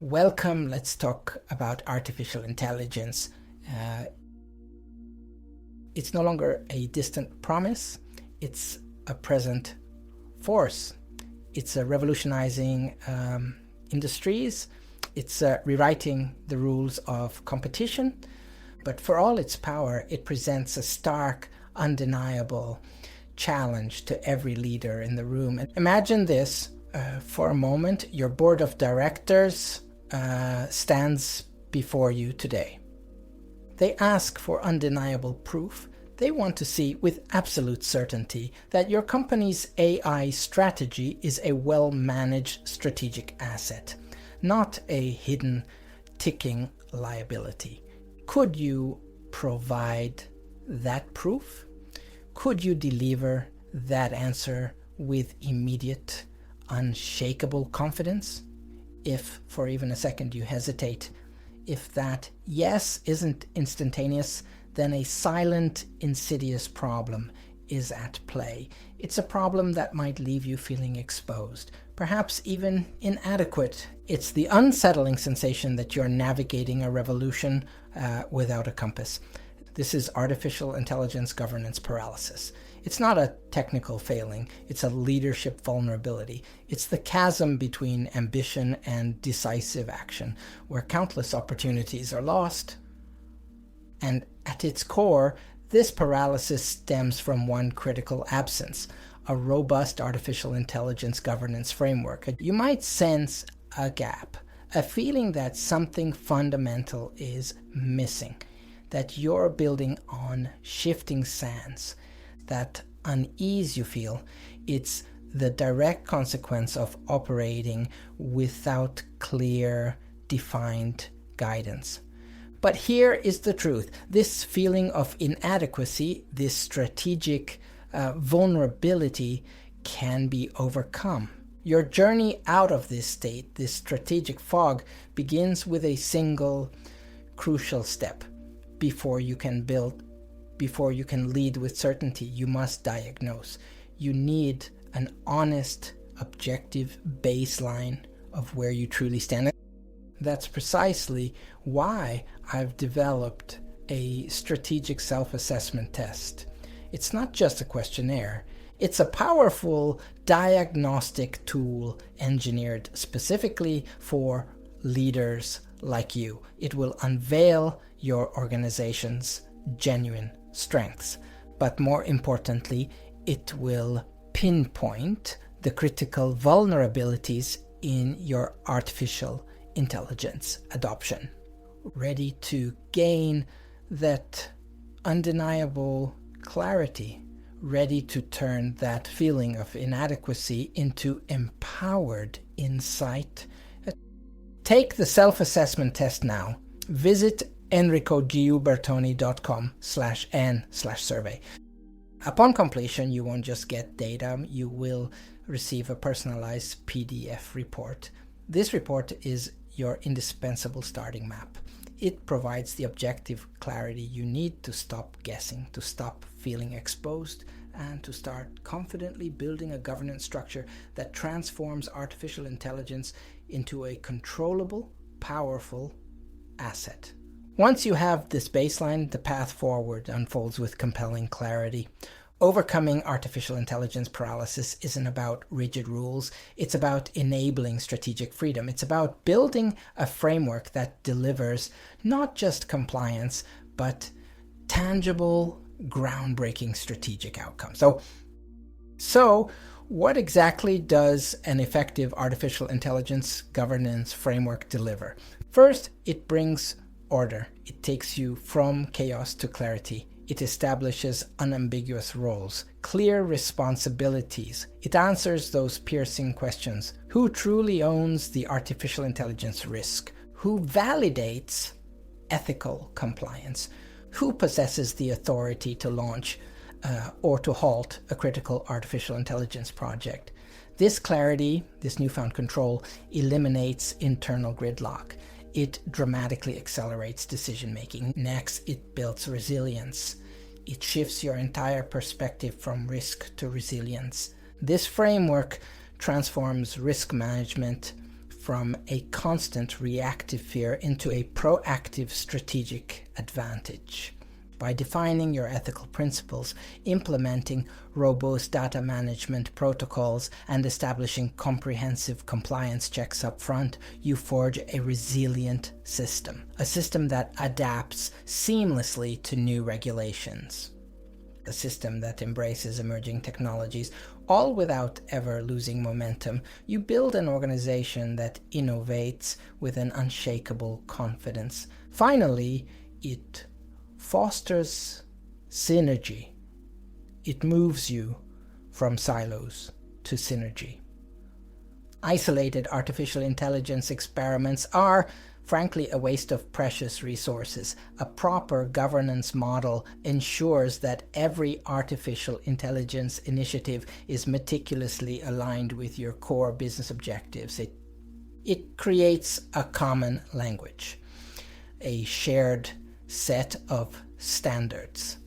Welcome, let's talk about artificial intelligence. It's no longer a distant promise, it's a present force. It's revolutionizing industries, it's rewriting the rules of competition, but for all its power, it presents a stark, undeniable challenge to every leader in the room. And imagine this for a moment. Your board of directors stands before you today. They ask for undeniable proof. They want to see with absolute certainty that your company's AI strategy is a well-managed strategic asset, not a hidden ticking liability. Could you provide that proof? Could you deliver that answer with immediate, unshakable confidence? If for even a second you hesitate, if that yes isn't instantaneous, then a silent, insidious problem is at play. It's a problem that might leave you feeling exposed, perhaps even inadequate. It's the unsettling sensation that you're navigating a revolution without a compass. This is artificial intelligence governance paralysis. It's not a technical failing, it's a leadership vulnerability. It's the chasm between ambition and decisive action, where countless opportunities are lost. And at its core, this paralysis stems from one critical absence: a robust artificial intelligence governance framework. You might sense a gap, a feeling that something fundamental is missing, that you're building on shifting sands. That unease you feel, it's the direct consequence of operating without clear, defined guidance. But here is the truth. This feeling of inadequacy, this strategic vulnerability can be overcome. Your journey out of this state, this strategic fog, begins with a single crucial step. Before you can lead with certainty, you must diagnose. You need an honest, objective baseline of where you truly stand. That's precisely why I've developed a strategic self-assessment test. It's not just a questionnaire. It's a powerful diagnostic tool engineered specifically for leaders like you. It will unveil your organization's genuine strengths, but more importantly, it will pinpoint the critical vulnerabilities in your artificial intelligence adoption. Ready to gain that undeniable clarity, ready to turn that feeling of inadequacy into empowered insight. Take the self-assessment test now. Visit enricogiubertoni.com/n/survey. Upon completion, you won't just get data, you will receive a personalized PDF report. This report is your indispensable starting map. It provides the objective clarity you need to stop guessing, to stop feeling exposed, and to start confidently building a governance structure that transforms artificial intelligence into a controllable, powerful asset. Once you have this baseline, the path forward unfolds with compelling clarity. Overcoming artificial intelligence paralysis isn't about rigid rules. It's about enabling strategic freedom. It's about building a framework that delivers not just compliance, but tangible, groundbreaking strategic outcomes. So what exactly does an effective artificial intelligence governance framework deliver? First, it brings order. It takes you from chaos to clarity. It establishes unambiguous roles, clear responsibilities. It answers those piercing questions. Who truly owns the artificial intelligence risk? Who validates ethical compliance? Who possesses the authority to launch or to halt a critical artificial intelligence project? This clarity, this newfound control, eliminates internal gridlock. It dramatically accelerates decision-making. Next, it builds resilience. It shifts your entire perspective from risk to resilience. This framework transforms risk management from a constant reactive fear into a proactive strategic advantage. By defining your ethical principles, implementing robust data management protocols, and establishing comprehensive compliance checks up front, you forge a resilient system, a system that adapts seamlessly to new regulations, a system that embraces emerging technologies, all without ever losing momentum. You build an organization that innovates with an unshakable confidence. Finally, it fosters synergy. It moves you from silos to synergy. Isolated artificial intelligence experiments are, frankly, a waste of precious resources. A proper governance model ensures that every artificial intelligence initiative is meticulously aligned with your core business objectives. It creates a common language, a shared set of standards.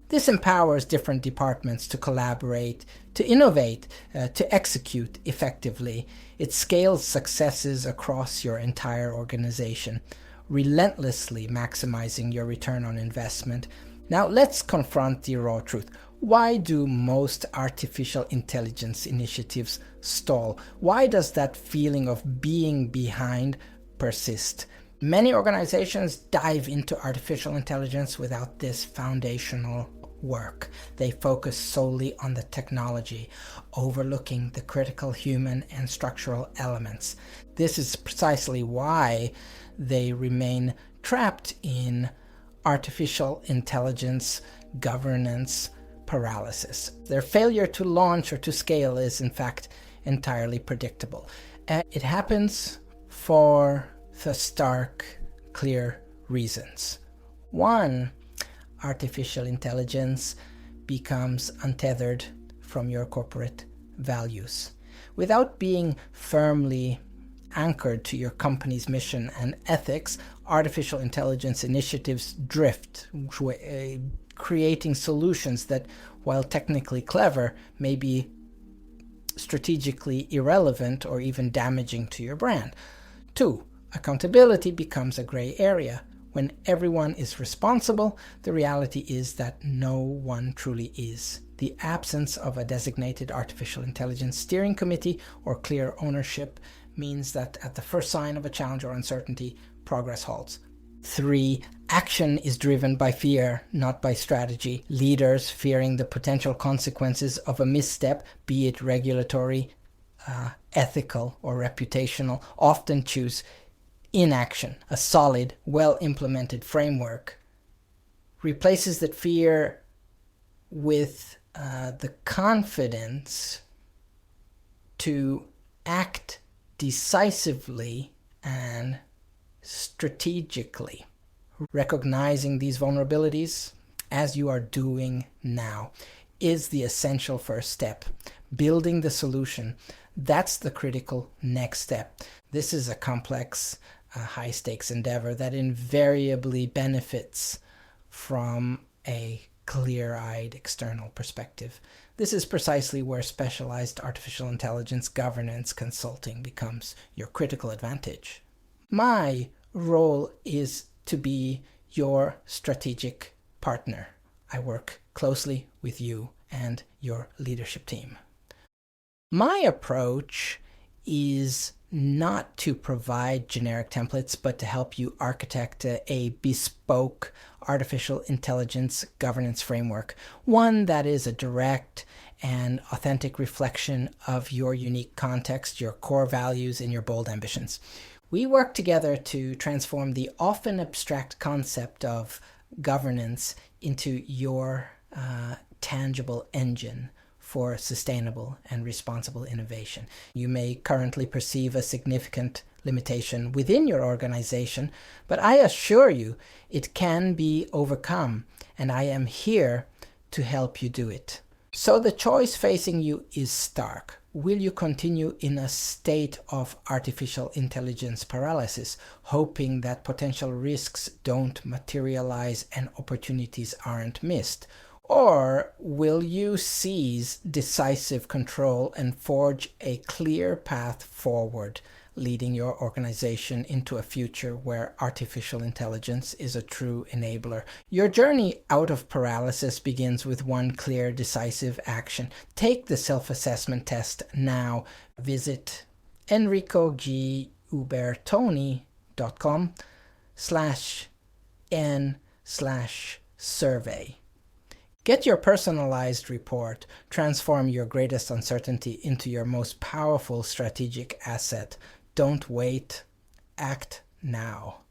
This empowers different departments to collaborate, to innovate, to execute effectively. It scales successes across your entire organization, relentlessly maximizing your return on investment. Now let's confront the raw truth. Why do most artificial intelligence initiatives stall? Why does that feeling of being behind persist? Many organizations dive into artificial intelligence without this foundational work. They focus solely on the technology, overlooking the critical human and structural elements. This is precisely why they remain trapped in artificial intelligence governance paralysis. Their failure to launch or to scale is, in fact, entirely predictable. It happens for the stark, clear reasons. One, artificial intelligence becomes untethered from your corporate values. Without being firmly anchored to your company's mission and ethics, artificial intelligence initiatives drift, creating solutions that, while technically clever, may be strategically irrelevant or even damaging to your brand. Two, accountability becomes a gray area. When everyone is responsible, the reality is that no one truly is. The absence of a designated artificial intelligence steering committee or clear ownership means that at the first sign of a challenge or uncertainty, progress halts. 3. Action is driven by fear, not by strategy. Leaders, fearing the potential consequences of a misstep, be it regulatory, ethical, or reputational, often choose inaction. A solid, well-implemented framework replaces that fear with the confidence to act decisively and strategically. Recognizing these vulnerabilities, as you are doing now, is the essential first step. Building the solution, that's the critical next step. This is a complex, high-stakes endeavor that invariably benefits from a clear-eyed external perspective. This is precisely where specialized artificial intelligence governance consulting becomes your critical advantage. My role is to be your strategic partner. I work closely with you and your leadership team. My approach is not to provide generic templates, but to help you architect a bespoke artificial intelligence governance framework, one that is a direct and authentic reflection of your unique context, your core values, and your bold ambitions. We work together to transform the often abstract concept of governance into your tangible engine for sustainable and responsible innovation. You may currently perceive a significant limitation within your organization, but I assure you it can be overcome, and I am here to help you do it. So the choice facing you is stark. Will you continue in a state of artificial intelligence paralysis, hoping that potential risks don't materialize and opportunities aren't missed? Or will you seize decisive control and forge a clear path forward, leading your organization into a future where artificial intelligence is a true enabler. Your journey out of paralysis begins with one clear, decisive action. Take the self-assessment test now. Visit enricogubertoni.com/n/survey. Get your personalized report. Transform your greatest uncertainty into your most powerful strategic asset. Don't wait. Act now.